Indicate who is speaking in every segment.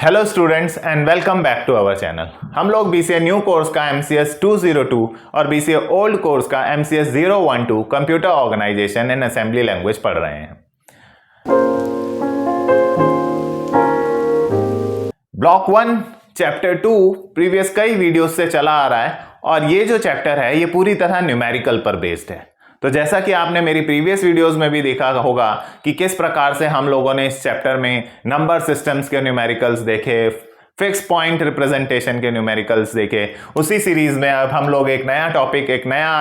Speaker 1: Hello students and welcome back to our channel. हम लोग BCA new course का MCS 202 और BCA ओल्ड कोर्स का MCS 012 computer organisation and assembly language पढ़ रहे हैं। ब्लॉक 1 चैप्टर 2 प्रीवियस कई वीडियोस से चला आ रहा है और ये जो चैप्टर है ये पूरी तरह न्यूमेरिकल पर बेस्ड है। तो जैसा कि आपने मेरी प्रीवियस वीडियोस में भी देखा होगा कि किस प्रकार से हम लोगों ने इस चैप्टर में नंबर सिस्टम्स के न्यूमेरिकल्स देखे, फिक्स पॉइंट रिप्रेजेंटेशन के न्यूमेरिकल्स देखे, उसी सीरीज में अब हम लोग एक नया टॉपिक, एक नया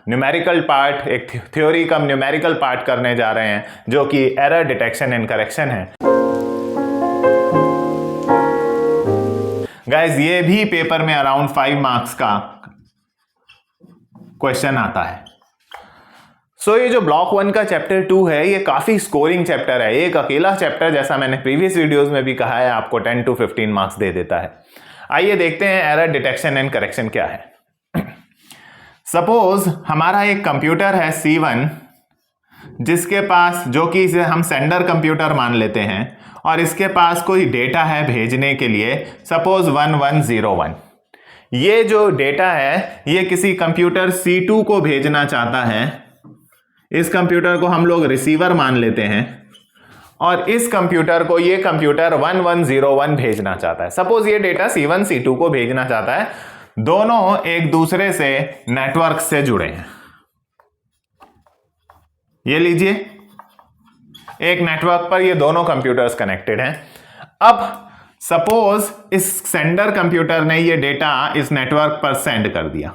Speaker 1: न्यूमेरिकल पार्ट, एक थ्योरी कम न्यूमेरिकल पार्ट करने जा रहे हैं जो कि एरर डिटेक्शन एंड करेक्शन है। गाइस ये भी पेपर में अराउंड 5 मार्क्स का क्वेश्चन आता है। ये जो ब्लॉक 1 का चैप्टर 2 है ये काफी स्कोरिंग चैप्टर है। एक अकेला चैप्टर, जैसा मैंने प्रीवियस वीडियोस में भी कहा है, आपको 10 to 15 मार्क्स दे देता है। आइए देखते हैं एरर डिटेक्शन एंड करेक्शन क्या है। सपोज हमारा एक कंप्यूटर है C1 जिसके पास, जो कि इसे हम सेंडर कंप्यूटर मान लेते हैं, और इसके पास कोई डेटा है भेजने के लिए, सपोज 1101। ये जो डेटा है ये किसी कंप्यूटर C2 को भेजना चाहता है। इस कंप्यूटर को हम लोग रिसीवर मान लेते हैं और इस कंप्यूटर को ये कंप्यूटर 1101 भेजना चाहता है। सपोज ये डेटा C1 C2 को भेजना चाहता है। दोनों एक दूसरे से नेटवर्क से जुड़े हैं। ये लीजिए, एक नेटवर्क पर ये दोनों कंप्यूटर्स कनेक्टेड हैं। अब सपोज इस सेंडर कंप्यूटर ने ये डेटा इस नेटवर्क पर सेंड कर दिया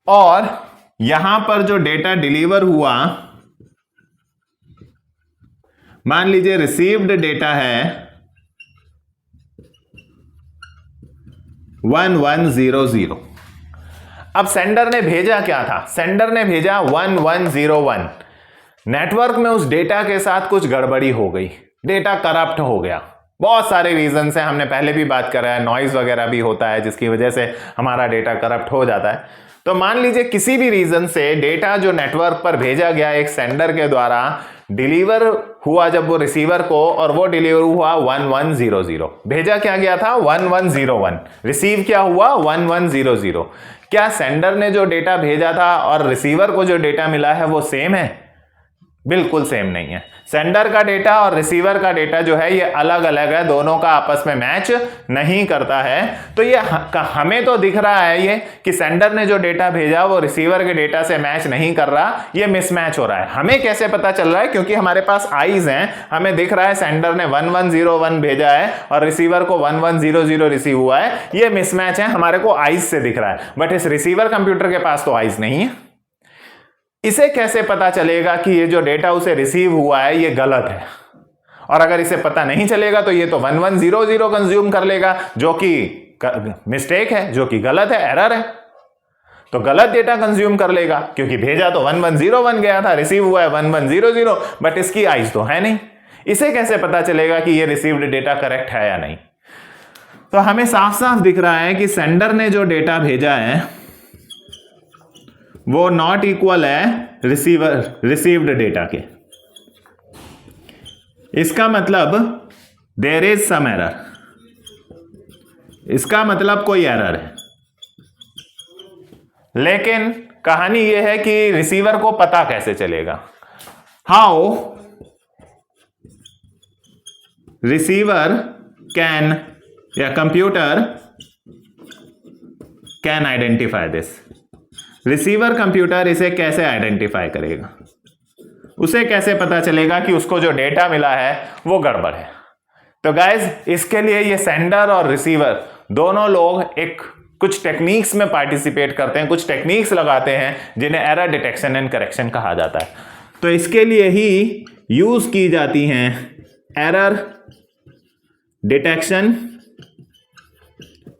Speaker 1: और यहां पर जो डेटा डिलीवर हुआ, मान लीजिए रिसीव्ड डेटा है 1100। अब सेंडर ने भेजा क्या था? सेंडर ने भेजा 1101। नेटवर्क में उस डेटा के साथ कुछ गड़बड़ी हो गई, डेटा करप्ट हो गया। बहुत सारे रीजन से, हमने पहले भी बात करा है, नॉइज वगैरह भी होता है जिसकी वजह से हमारा डेटा करप्ट हो जाता है। तो मान लीजिए किसी भी रीजन से डेटा जो नेटवर्क पर भेजा गया एक सेंडर के द्वारा डिलीवर हुआ जब वो रिसीवर को, और वो डिलीवर हुआ 1100। भेजा क्या गया था? 1101। रिसीव क्या हुआ? 1100। क्या सेंडर ने जो डेटा भेजा था और रिसीवर को जो डेटा मिला है वो सेम है? बिल्कुल सेम नहीं है। सेंडर का डेटा और रिसीवर का डेटा जो है ये अलग अलग है, दोनों का आपस में मैच नहीं करता है। तो ये हमें तो दिख रहा है ये कि सेंडर ने जो डेटा भेजा वो रिसीवर के डेटा से मैच नहीं कर रहा, ये मिसमैच हो रहा है। हमें कैसे पता चल रहा है? क्योंकि हमारे पास आईज हैं, हमें दिख रहा है सेंडर ने 1101 भेजा है और रिसीवर को 1100 रिसीव हुआ है। ये मिसमैच है, हमारे को आईज से दिख रहा है, बट इस रिसीवर कंप्यूटर के पास तो आईज नहीं है। इसे कैसे पता चलेगा कि ये जो डेटा उसे रिसीव हुआ है ये गलत है? और अगर इसे पता नहीं चलेगा तो ये तो 1100 कंज्यूम कर लेगा, जो कि मिस्टेक है, जो कि गलत है, एरर है। तो गलत डेटा कंज्यूम कर लेगा क्योंकि भेजा तो 1101 गया था, रिसीव हुआ है 1100, बट इसकी आइज तो है नहीं। इसे कैसे पता चलेगा कि ये रिसीव्ड डेटा करेक्ट है या नहीं? तो हमें साफ साफ दिख रहा है कि सेंडर ने जो डेटा भेजा है वो नॉट इक्वल है रिसीव्ड डेटा के। इसका मतलब देयर इज सम एरर। इसका मतलब कोई एरर है। लेकिन कहानी यह है कि रिसीवर को पता कैसे चलेगा? हाउ रिसीवर कैन, या computer can identify this. Receiver computer इसे कैसे आइडेंटिफाई करेगा? उसे कैसे पता चलेगा कि उसको जो डेटा मिला है वो गड़बड़ है? तो गाइज इसके लिए ये सेंडर और रिसीवर दोनों लोग एक कुछ टेक्निक्स में पार्टिसिपेट करते हैं, कुछ टेक्निक्स लगाते हैं जिन्हें एरर डिटेक्शन एंड करेक्शन कहा जाता है। तो इसके लिए ही यूज की जाती हैं error detection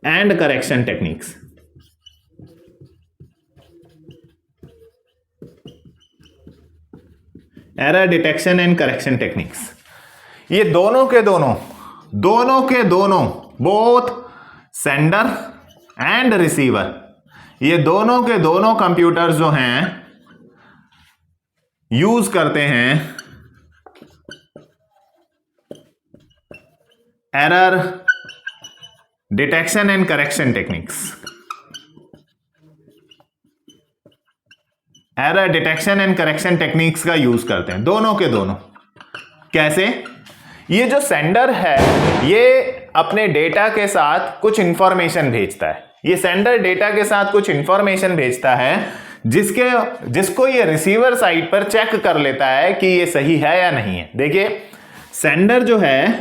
Speaker 1: and correction techniques. Error detection and correction techniques, ये दोनों के दोनों बोथ सेंडर एंड रिसीवर, ये दोनों के दोनों कंप्यूटर्स जो हैं यूज करते हैं error detection and correction techniques, error detection and correction techniques का यूज करते हैं, दोनों के दोनों। कैसे? ये जो सेंडर है ये अपने डेटा के साथ कुछ इंफॉर्मेशन भेजता है, ये सेंडर डेटा के साथ कुछ इंफॉर्मेशन भेजता है जिसको ये रिसीवर साइड पर चेक कर लेता है कि ये सही है या नहीं है। देखिए सेंडर जो है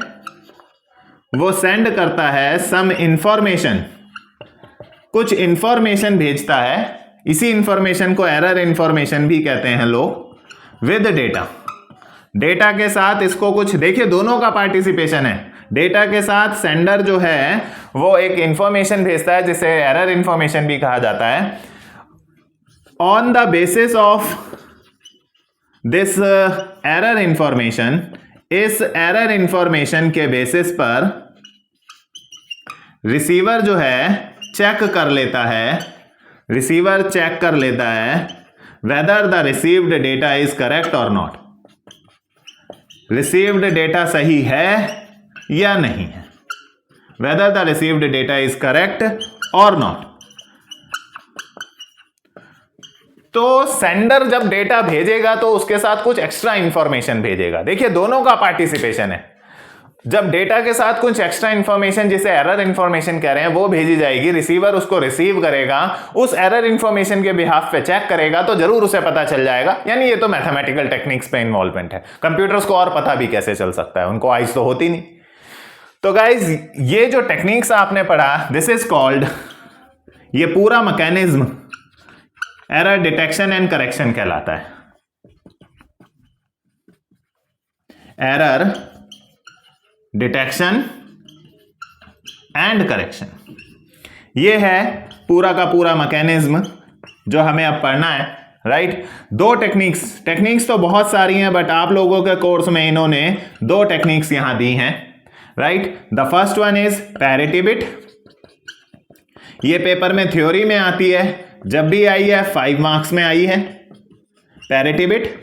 Speaker 1: वो सेंड करता है सम इंफॉर्मेशन, कुछ इंफॉर्मेशन भेजता है, इसी इंफॉर्मेशन को एरर इंफॉर्मेशन भी कहते हैं लोग, विद डेटा, डेटा के साथ इसको कुछ, देखिए दोनों का पार्टिसिपेशन है। डेटा के साथ सेंडर जो है वो एक इंफॉर्मेशन भेजता है जिसे एरर इंफॉर्मेशन भी कहा जाता है। On the basis of this error information, इस एरर इंफॉर्मेशन के बेसिस पर रिसीवर जो है चेक कर लेता है, रिसीवर चेक कर लेता है whether the received data is correct और नॉट, रिसीव्ड डेटा सही है या नहीं है, whether the received data is correct और नॉट। तो सेंडर जब डेटा भेजेगा तो उसके साथ कुछ एक्स्ट्रा इंफॉर्मेशन भेजेगा। देखिए दोनों का पार्टिसिपेशन है। जब डेटा के साथ कुछ एक्स्ट्रा इंफॉर्मेशन जिसे एरर इंफॉर्मेशन कह रहे हैं वो भेजी जाएगी, रिसीवर उसको रिसीव करेगा, उस एरर इंफॉर्मेशन के बिहाफ पे चेक करेगा तो जरूर उसे पता चल जाएगा। यानी ये तो मैथमेटिकल टेक्निक्स पे इन्वॉल्वमेंट है, कंप्यूटर्स को और पता भी कैसे चल सकता है, उनको आइज तो होती नहीं। तो गाइज ये जो टेक्निक्स आपने पढ़ा, दिस इज कॉल्ड, ये पूरा mechanism error detection and correction कहलाता है। एरर डिटेक्शन एंड करेक्शन, ये है पूरा का पूरा मैकेनिज्म जो हमें अब पढ़ना है, राइट। दो टेक्निक्स तो बहुत सारी हैं, बट आप लोगों के कोर्स में इन्होंने दो टेक्निक्स यहां दी हैं, right. The first one is parity bit, ये पेपर में थ्योरी में आती है, जब भी आई है 5 मार्क्स में आई है पैरिटी बिट।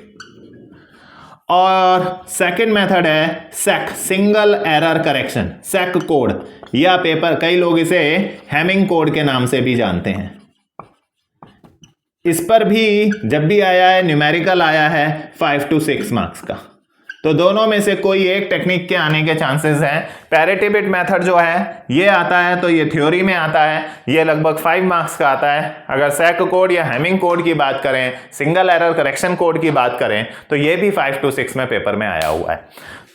Speaker 1: और सेकंड मेथड है सेक, सिंगल एरर करेक्शन, सेक कोड, या पेपर कई लोग इसे हैमिंग कोड के नाम से भी जानते हैं। इस पर भी जब भी आया है न्यूमेरिकल आया है 5 to 6 मार्क्स का। तो दोनों में से कोई एक टेक्निक के आने के चांसेस हैं। पैरिटी बिट मेथड जो है ये आता है तो ये थ्योरी में आता है, ये लगभग 5 मार्क्स का आता है। अगर सेक कोड या हैमिंग कोड की बात करें, सिंगल एरर करेक्शन कोड की बात करें, तो ये भी 5 to 6 में पेपर में आया हुआ है।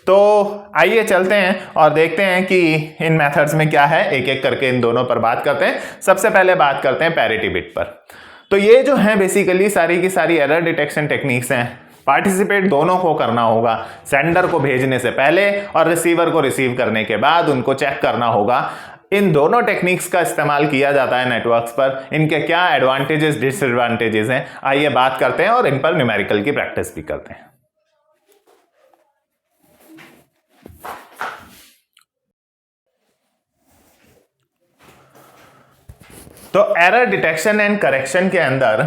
Speaker 1: तो आइए चलते हैं और देखते हैं कि इन मेथड्स में क्या है, एक एक करके इन दोनों पर बात करते हैं। सबसे पहले बात करते हैं पैरिटी बिट पर। तो ये जो है बेसिकली सारी की सारी एरर डिटेक्शन टेक्निक्स हैं। पार्टिसिपेट दोनों को करना होगा, सेंडर को भेजने से पहले और रिसीवर को रिसीव करने के बाद उनको चेक करना होगा। इन दोनों टेक्निक्स का इस्तेमाल किया जाता है नेटवर्क्स पर। इनके क्या एडवांटेजेस डिसएडवांटेजेस हैं, आइए बात करते हैं और इन पर न्यूमेरिकल की प्रैक्टिस भी करते हैं। तो एरर डिटेक्शन एंड करेक्शन के अंदर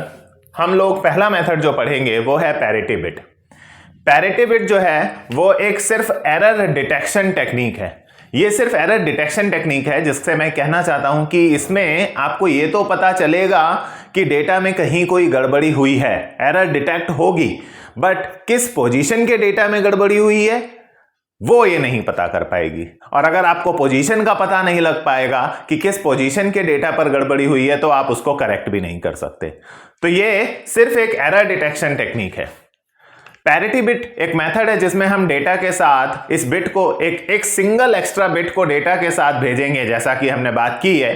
Speaker 1: हम लोग पहला मेथड जो पढ़ेंगे वो है पैरिटी बिट। पैरिटी बिट जो है वो एक सिर्फ एरर डिटेक्शन टेक्निक है। ये सिर्फ एरर डिटेक्शन टेक्निक है, जिससे मैं कहना चाहता हूं कि इसमें आपको ये तो पता चलेगा कि डेटा में कहीं कोई गड़बड़ी हुई है, एरर डिटेक्ट होगी, बट किस पोजीशन के डेटा में गड़बड़ी हुई है वो ये नहीं पता कर पाएगी। और अगर आपको पोजीशन का पता नहीं लग पाएगा कि किस पोजीशन के डेटा पर गड़बड़ी हुई है, तो आप उसको करेक्ट भी नहीं कर सकते। तो ये सिर्फ एक एरर डिटेक्शन टेक्निक है। पैरिटी बिट एक मेथड है जिसमें हम डेटा के साथ इस बिट को एक सिंगल एक्स्ट्रा बिट को डेटा के साथ भेजेंगे, जैसा कि हमने बात की है।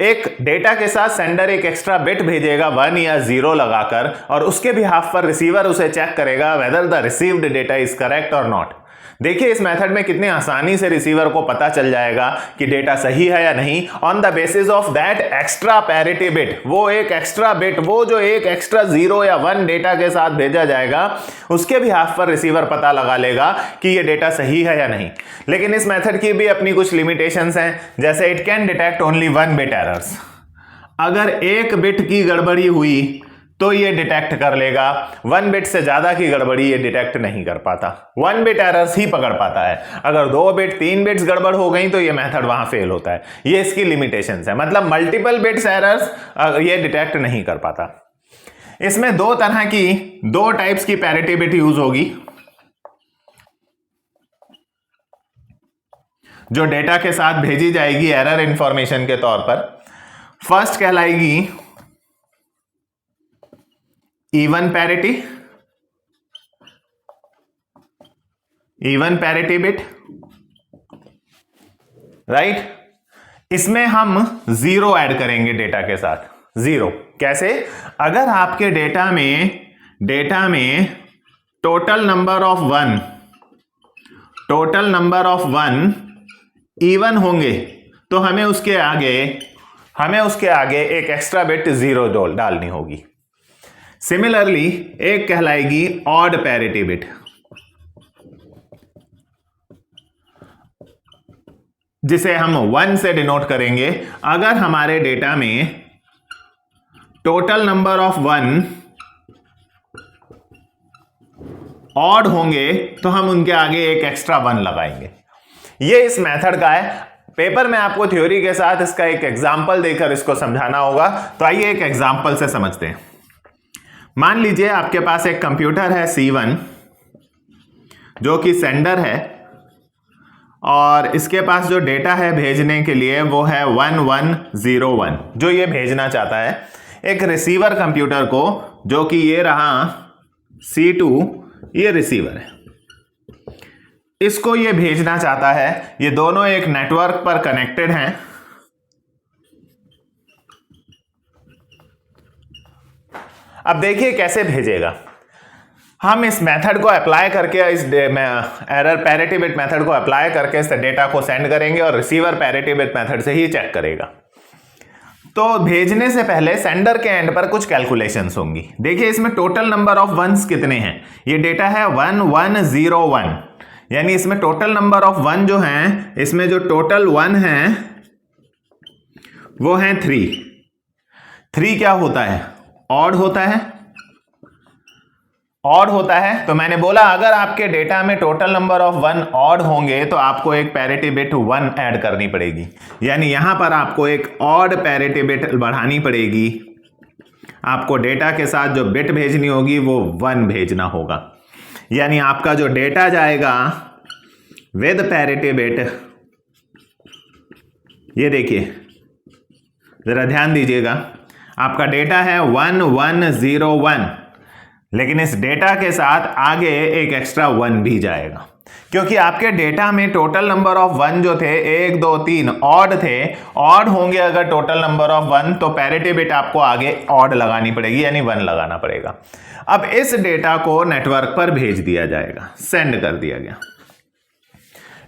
Speaker 1: एक डेटा के साथ सेंडर एक एक्स्ट्रा बिट भेजेगा 1 या 0 लगाकर, और उसके बिहाफ पर रिसीवर उसे चेक करेगा whether the received data is correct और नॉट। देखिए इस मेथड में कितनी आसानी से रिसीवर को पता चल जाएगा कि डेटा सही है या नहीं, on the basis of that extra parity bit. वो एक एक्स्ट्रा बिट, वो जो एक एक्स्ट्रा 0 या 1 डेटा के साथ भेजा जाएगा, उसके भी हाफ पर रिसीवर पता लगा लेगा कि ये डेटा सही है या नहीं। लेकिन इस मेथड की भी अपनी कुछ लिमिटेशंस हैं, जैसे it can detect only 1 bit errors. अगर एक बिट की गड़बड़ी हुई तो ये डिटेक्ट कर लेगा। 1 बिट से ज्यादा की गड़बड़ी ये डिटेक्ट नहीं कर पाता, 1 बिट एरर्स ही पकड़ पाता है। अगर 2 बिट 3 बिट्स गड़बड़ हो गई तो ये मेथड वहां फेल होता है। ये इसकी लिमिटेशंस है, मतलब मल्टीपल बिट्स एरर्स ये डिटेक्ट नहीं कर पाता। इसमें दो टाइप्स की पैरिटी बिट यूज होगी, जो डेटा के साथ भेजी जाएगी एरर इंफॉर्मेशन के तौर पर। फर्स्ट कहलाएगी इवन पैरिटी बिट, राइट। इसमें हम 0 ऐड करेंगे डेटा के साथ। 0 कैसे? अगर आपके डेटा में टोटल नंबर ऑफ 1 इवन होंगे तो हमें उसके आगे एक एक्स्ट्रा बिट 0 डालनी होगी। सिमिलरली एक कहलाएगी ऑड पैरिटी बिट, जिसे हम 1 से डिनोट करेंगे। अगर हमारे डेटा में टोटल नंबर ऑफ 1 ऑड होंगे तो हम उनके आगे एक एक्स्ट्रा 1 लगाएंगे। ये इस मेथड का है। पेपर में आपको थ्योरी के साथ इसका एक एग्जाम्पल देकर इसको समझाना होगा, तो आइए एक एग्जाम्पल से समझते हैं। मान लीजिए आपके पास एक कंप्यूटर है C1 जो कि सेंडर है, और इसके पास जो डेटा है भेजने के लिए वो है 1101 जो ये भेजना चाहता है। एक रिसीवर कंप्यूटर को, जो कि ये रहा C2, ये रिसीवर है, इसको ये भेजना चाहता है। ये दोनों एक नेटवर्क पर कनेक्टेड हैं। अब देखिए कैसे भेजेगा। हम इस मेथड को अप्लाई करके, इस एरर पैरिटी बिट मेथड को अप्लाई करके इस डेटा को सेंड करेंगे और रिसीवर पैरिटी बिट मेथड से ही चेक करेगा। तो भेजने से पहले सेंडर के एंड पर कुछ कैलकुलेशंस होंगी। देखिए इसमें टोटल नंबर ऑफ वंस कितने हैं। ये डेटा है 1101, यानी इसमें टोटल नंबर ऑफ 1 जो हैं, इसमें जो टोटल 1 हैं वो हैं 3। 3 क्या होता है? ऑड होता है। तो मैंने बोला अगर आपके डेटा में टोटल नंबर ऑफ 1 ऑड होंगे तो आपको एक पैरिटी बिट 1 ऐड करनी पड़ेगी, यानी यहां पर आपको एक ऑड पैरिटी बिट बढ़ानी पड़ेगी। आपको डेटा के साथ जो बिट भेजनी होगी वो 1 भेजना होगा, यानी आपका जो डेटा जाएगा विद पैरिटी बिट, ये देखिए जरा ध्यान दीजिएगा, आपका डेटा है 1101, लेकिन इस डेटा के साथ आगे एक एक्स्ट्रा 1 भी जाएगा, क्योंकि आपके डेटा में टोटल नंबर ऑफ 1 जो थे 1 2 3 ऑड थे। ऑड होंगे अगर टोटल नंबर ऑफ 1 तो पैरिटी बिट आपको आगे ऑड लगानी पड़ेगी, यानी 1 लगाना पड़ेगा। अब इस डेटा को नेटवर्क पर भेज दिया जाएगा, सेंड कर दिया गया,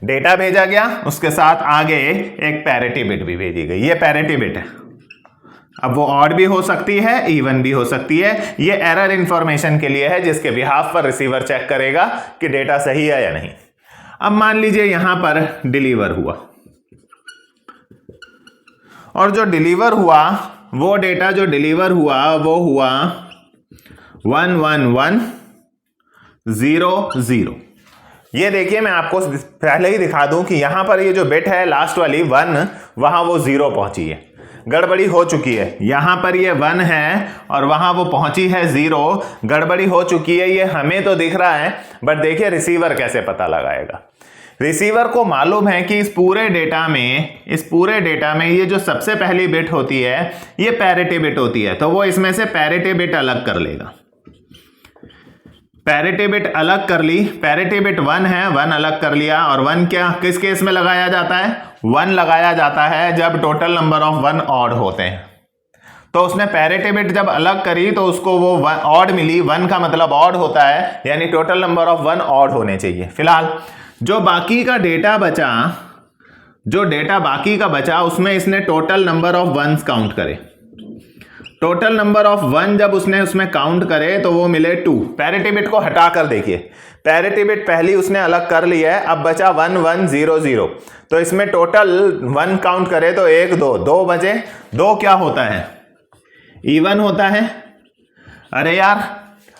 Speaker 1: डेटा भेजा गया, उसके साथ आगे एक पैरिटी बिट भी भेजी गई। ये पैरिटी बिट है। अब वो ऑड भी हो सकती है, इवन भी हो सकती है। ये एरर इंफॉर्मेशन के लिए है, जिसके बिहाफ पर रिसीवर चेक करेगा कि डेटा सही है या नहीं। अब मान लीजिए यहां पर डिलीवर हुआ, और जो डिलीवर हुआ वो डेटा जो डिलीवर हुआ वो हुआ 11100। ये देखिए मैं आपको पहले ही दिखा दूं कि यहां पर ये जो बिट है लास्ट वाली 1, वहां वो 0 पहुंची है, गड़बड़ी हो चुकी है। यहां पर ये 1 है और वहां वो पहुंची है 0, गड़बड़ी हो चुकी है। ये हमें तो दिख रहा है, बट देखिए रिसीवर कैसे पता लगाएगा। रिसीवर को मालूम है कि इस पूरे डेटा में ये जो सबसे पहली बिट होती है ये पैरिटी बिट होती है, तो वो इसमें से पैरिटी बिट अलग कर लेगा। पैरिटी बिट अलग कर ली, पैरिटी बिट 1 है, 1 अलग कर लिया। और 1 क्या किस केस में लगाया जाता है? 1 लगाया जाता है जब टोटल नंबर ऑफ 1 ऑड होते हैं। तो उसने पैरिटी बिट जब अलग करी तो उसको वो ऑड मिली, 1 का मतलब ऑड होता है, यानी टोटल नंबर ऑफ 1 ऑड होने चाहिए। फिलहाल जो बाकी का डेटा बचा उसमें इसने टोटल नंबर ऑफ 1 काउंट करे। टोटल नंबर ऑफ 1 जब उसने उसमें काउंट करे तो वो मिले 2। पैरिटी बिट को हटाकर देखिए, पैरिटी बिट पहली उसने अलग कर ली है, अब बचा 1100। तो इसमें टोटल 1 काउंट करे तो 1 2 बचे। 2 क्या होता है? इवन होता है। अरे यार,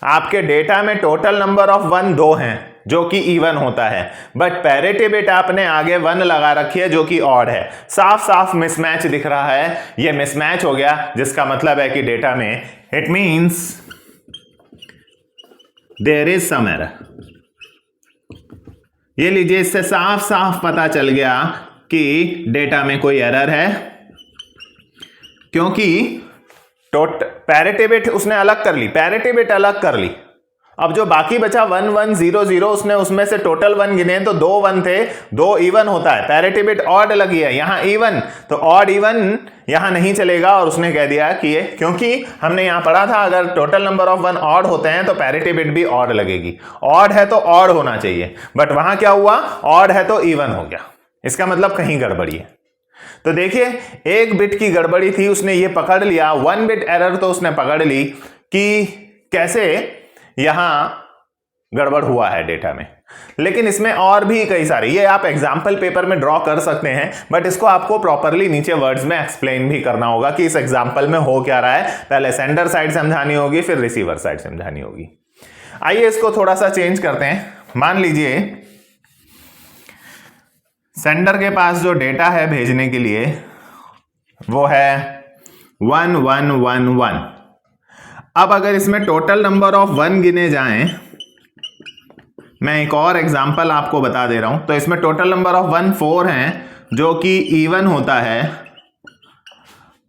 Speaker 1: आपके डेटा में टोटल नंबर ऑफ 1 2 हैं जो कि इवन होता है, बट पैरिटी बिट आपने आगे 1 लगा रखी है जो कि ऑड है। साफ साफ मिसमैच दिख रहा है, ये मिसमैच हो गया, जिसका मतलब है कि डेटा में it means there is some error. ये लीजिए, इससे साफ साफ पता चल गया कि डेटा में कोई एरर है, क्योंकि पैरिटी बिट उसने अलग कर ली, पैरिटी बिट अलग कर ली। अब जो बाकी बचा 1 1 0 0, उसने उसमें से टोटल 1 गिने तो 2 1 थे, 2 इवन होता है। पैरिटी बिट ऑड लगी है, यहां इवन, तो ऑड इवन यहां नहीं चलेगा, और उसने कह दिया कि ये, क्योंकि हमने यहां पढ़ा था अगर टोटल नंबर ऑफ 1 ऑड होते हैं तो पैरिटी बिट भी ऑड लगेगी। ऑड है तो ऑड होना चाहिए, बट वहां क्या हुआ, ऑड है तो इवन हो गया। इसका मतलब कहीं गड़बड़ी है। तो देखिए, एक बिट की गड़बड़ी थी, उसने ये पकड़ लिया, 1 बिट एरर तो उसने पकड़ ली कि कैसे यहां गड़बड़ हुआ है डेटा में। लेकिन इसमें और भी कई सारे, ये आप एग्जाम्पल पेपर में ड्रॉ कर सकते हैं, बट इसको आपको प्रॉपरली नीचे वर्ड्स में एक्सप्लेन भी करना होगा कि इस एग्जाम्पल में हो क्या रहा है। पहले सेंडर साइड समझानी होगी, फिर रिसीवर साइड समझानी होगी। आइए इसको थोड़ा सा चेंज करते हैं। मान लीजिए सेंडर के पास जो डेटा है भेजने के लिए वो है 1 1 1 1। अब अगर इसमें टोटल नंबर ऑफ 1 गिने जाएं, मैं एक और एग्जांपल आपको बता दे रहा हूं, तो इसमें टोटल नंबर ऑफ 1 4 हैं जो कि इवन होता है।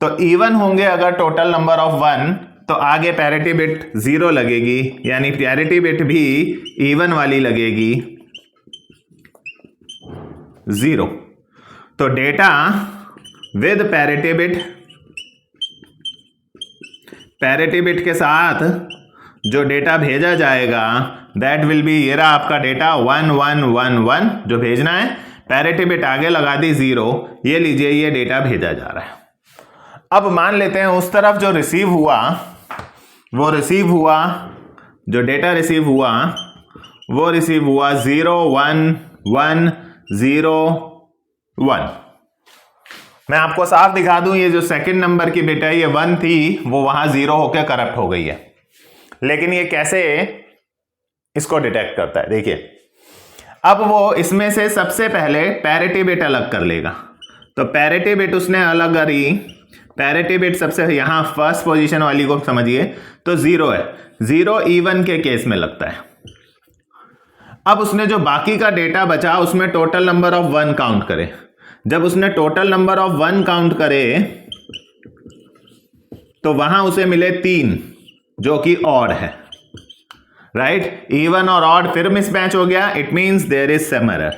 Speaker 1: तो इवन होंगे अगर टोटल नंबर ऑफ 1, तो आगे पैरिटी बिट 0 लगेगी, यानी पैरिटी बिट भी इवन वाली लगेगी 0। तो डेटा विद पैरिटी बिट के साथ जो डेटा भेजा जाएगा दैट विल बी, ये रहा आपका डेटा 1 1 1 1 जो भेजना है, पैरिटी बिट आगे लगा दी 0। ये लीजिए, ये डेटा भेजा जा रहा है। अब मान लेते हैं उस तरफ जो रिसीव हुआ, वो रिसीव हुआ, जो डेटा रिसीव हुआ वो रिसीव हुआ 0 1 1 0 1। मैं आपको साफ दिखा दूं, ये जो सेकंड नंबर की बिट है ये 1 थी, वो वहां 0 होकर करप्ट हो गई है। लेकिन ये कैसे इसको डिटेक्ट करता है, देखिए। अब वो इसमें से सबसे पहले पैरिटी बिट अलग कर लेगा। तो पैरिटी बिट उसने अलग करी, पैरिटी बिट सबसे यहां फर्स्ट पोजीशन वाली को समझिए, तो 0 है, 0 इवन के केस में लगता है। अब उसने जो बाकी का डेटा बचा उसमें टोटल नंबर ऑफ 1 काउंट करे। जब उसने टोटल नंबर ऑफ 1 काउंट करे तो वहां उसे मिले 3 जो कि ऑड है, राइट। इवन और ऑड फिर मिसमैच हो गया, it means there is some error.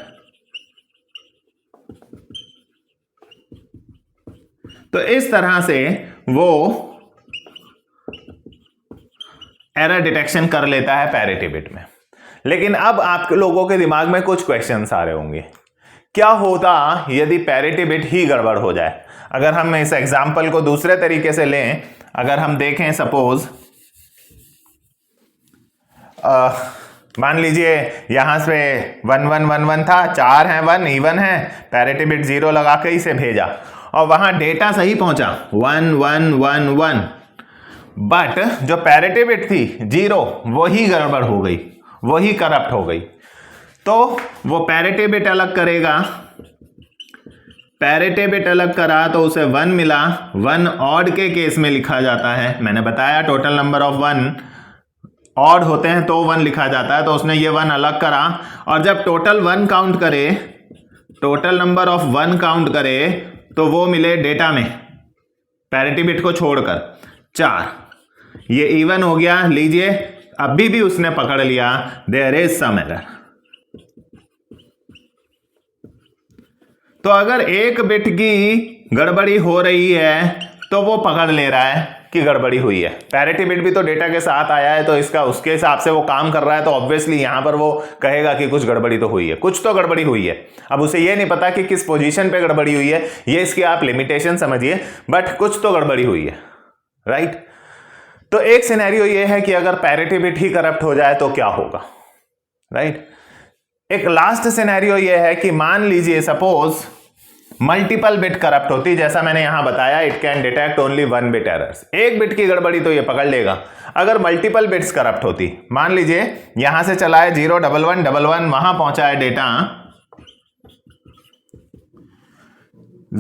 Speaker 1: तो इस तरह से वो एरर डिटेक्शन कर लेता है पैरिटी बिट में। लेकिन अब आप लोगों के दिमाग में कुछ क्वेश्चंस आ रहे होंगे, क्या होता यदि पैरिटी बिट ही गड़बड़ हो जाए। अगर हम इस एग्जांपल को दूसरे तरीके से लें, अगर हम देखें सपोज मान लीजिए यहां से 1 1 1 1 था, 4 है 1 इवन है, पैरिटी बिट 0 लगा के इसे भेजा और वहां डेटा सही पहुंचा 1 1 1 1, बट जो पैरिटी बिट थी 0 वही गड़बड़ हो गई, वही करप्ट हो गई। तो वो पैरिटी बिट अलग करेगा, पैरिटी बिट अलग करा तो उसे 1 मिला, 1 ऑड के केस में लिखा जाता है। मैंने बताया टोटल नंबर ऑफ 1 ऑड होते हैं तो 1 लिखा जाता है, तो उसने ये 1 अलग करा और जब टोटल 1 काउंट करे, टोटल नंबर ऑफ 1 काउंट करे तो वो मिले डेटा में पैरिटी बिट को छोड़कर 4। ये इवन हो गया। लीजिए अभी भी उसने पकड़ लिया देयर इज सम एरर। तो अगर एक बिट की गड़बड़ी हो रही है तो वो पकड़ ले रहा है कि गड़बड़ी हुई है। पैरिटी बिट भी तो डेटा के साथ आया है, तो इसका उसके हिसाब से वो काम कर रहा है, तो ऑब्वियसली यहां पर वो कहेगा कि कुछ गड़बड़ी तो हुई है, कुछ तो गड़बड़ी हुई है। अब उसे ये नहीं पता कि किस पोजीशन पे गड़बड़ी हुई है, ये इसकी आप लिमिटेशन समझिए, बट कुछ तो गड़बड़ी हुई है, राइट। तो एक सिनेरियो ये है कि अगर पैरिटी बिट ही करप्ट हो जाए तो क्या होगा, राइट। एक लास्ट सिनेरियो ये है कि मान लीजिए सपोज मल्टीपल बिट करप्ट होती, जैसा मैंने यहां बताया, it can detect only 1 bit errors. एक बिट की गड़बड़ी तो ये पकड़ लेगा। अगर मल्टीपल बिट्स करप्ट होती, मान लीजिए यहां से चला है 01111, वहां पहुंचा है डेटा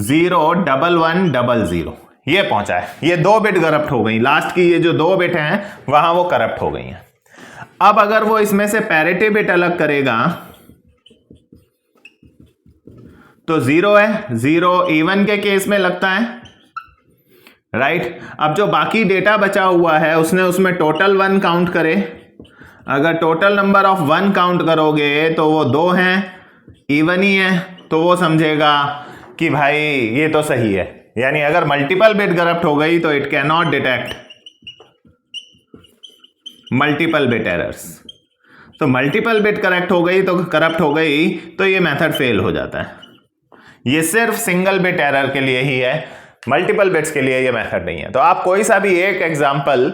Speaker 1: 01100, ये पहुंचा है, ये 2 बिट करप्ट हो गई, लास्ट की ये जो 2 बिट हैं वहां वो करप्ट हो गई हैं। अब अगर वो इसमें से पैरिटी बिट अलग करेगा तो 0 है, 0 इवन के केस में लगता है, राइट। अब जो बाकी डेटा बचा हुआ है उसने उसमें टोटल 1 काउंट करे, अगर टोटल नंबर ऑफ 1 काउंट करोगे तो वो 2 हैं, इवन ही है, तो वो समझेगा कि भाई ये तो सही है। यानी अगर मल्टीपल बिट करप्ट हो गई तो it can not detect multiple bit errors. तो मल्टीपल बिट करप्ट हो गई तो ये मेथड फेल हो जाता है। ये सिर्फ सिंगल बिट एरर के लिए ही है, मल्टीपल बिट्स के लिए ये मेथड नहीं है। तो आप कोई सा भी एक एग्जांपल,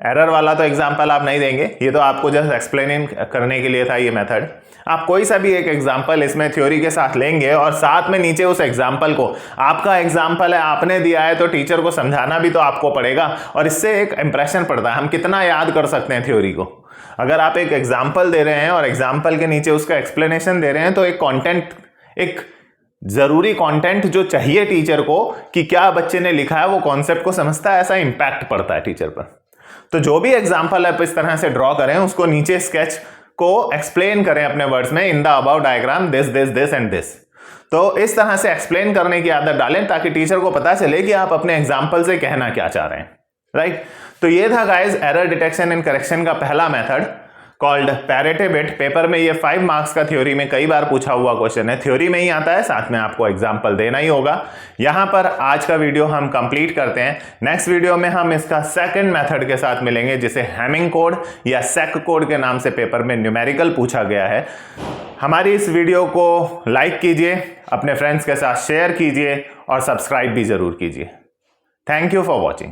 Speaker 1: एरर वाला तो एग्जांपल आप नहीं देंगे, ये तो आपको जस्ट एक्सप्लेनिंग करने के लिए था ये मेथड। आप कोई सा भी एक एग्जांपल इसमें थ्योरी के साथ लेंगे और साथ में नीचे उस एग्जांपल को, आपका एग्जांपल है, आपने दिया है, तो टीचर को समझाना भी तो आपको पड़ेगा और इससे एक इंप्रेशन पड़ता है, हम कितना याद कर सकते हैं थ्योरी को। अगर आप एक एग्जाम्पल दे रहे हैं और एग्जाम्पल के नीचे उसका एक्सप्लेनेशन दे रहे हैं तो एक कॉन्टेंट, एक जरूरी कंटेंट जो चाहिए टीचर को कि क्या बच्चे ने लिखा है, वो कॉन्सेप्ट को समझता है, ऐसा इंपैक्ट पड़ता है टीचर पर। तो जो भी एग्जांपल आप इस तरह से ड्रॉ करें उसको नीचे स्केच को एक्सप्लेन करें अपने वर्ड्स में, in the about diagram this this this and this. तो इस तरह से एक्सप्लेन करने की आदत डालें ताकि टीचर को पता चले कि आप अपने एग्जाम्पल से कहना क्या चाह रहे हैं, राइट। तो ये था guys error detection and correction का पहला method called parity bit. Paper में ये 5 मार्क्स का थ्योरी में कई बार पूछा हुआ क्वेश्चन है, थ्योरी में ही आता है, साथ में आपको एग्जांपल देना ही होगा। यहां पर आज का वीडियो हम कंप्लीट करते हैं। नेक्स्ट वीडियो में हम इसका सेकंड मेथड के साथ मिलेंगे जिसे हैमिंग कोड या सेक कोड के नाम से पेपर में न्यूमेरिकल पूछा गया है। हमारी इस वीडियो को लाइक कीजिए, अपने फ्रेंड्स के साथ शेयर कीजिए और सब्सक्राइब भी जरूर कीजिए। Thank you for watching.